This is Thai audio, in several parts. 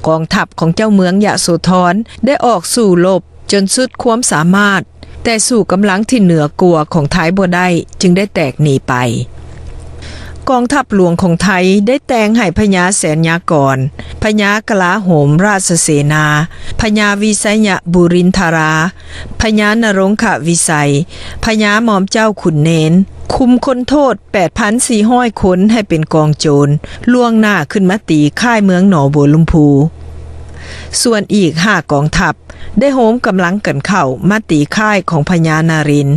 กองทัพของเจ้าเมืองยโสธรได้ออกสู่รบจนสุดความสามารถแต่สู่กำลังที่เหนือกว่าของไทยบ่ได้จึงได้แตกหนีไปกองทัพหลวงของไทยได้แต่งให้พญาแสนยากรพญากลาโหมราชเสนาพญาวิสัยบุรินทราพญานรงควิสัยพญาหม่อมเจ้าขุนเนนคุมคนโทษ 8,400 คนให้เป็นกองโจรล่วงหน้าขึ้นมาตีค่ายเมืองหนองบัวลำพูส่วนอีก5กองทัพได้โหมกำลังกันเข้ามาตีค่ายของพญานาริน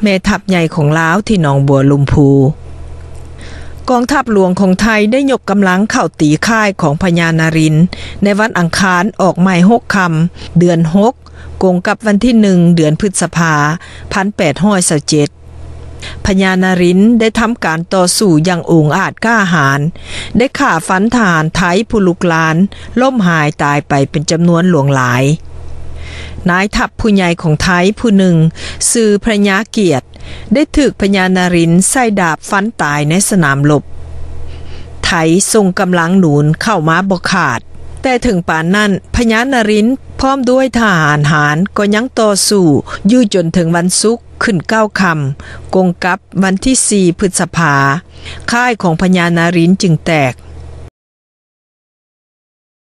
แม่ทัพใหญ่ของลาวที่หนองบัวลำพูกองทัพหลวงของไทยได้ยกกำลังเข้าตีค่ายของพญานารินในวันอังคารออกหมาย6 ค่ำเดือน6กงกับวันที่1เดือนพฤษภา1827พญานารินได้ทำการต่อสู้อย่างองอาจกล้าหาญได้ฆ่าฟันทหารไทยผู้ลุกลานล่มหายตายไปเป็นจำนวนหลวงหลายนายทัพผู้ใหญ่ของไทยผู้หนึ่งชื่อพระยาเกียรติได้ถูกพญานารินใส่ดาบฟันตายในสนามรบไทยส่งกำลังหนุนเข้ามาบ่ขาดแต่ถึงป่านนั้นพญานารินพร้อมด้วยทหารหารก็ยังต่อสู้อยู่จนถึงวันศุกร์ขึ้น9 ค่ำกงกับวันที่4 พฤษภาค่ายของพญานารินจึงแตก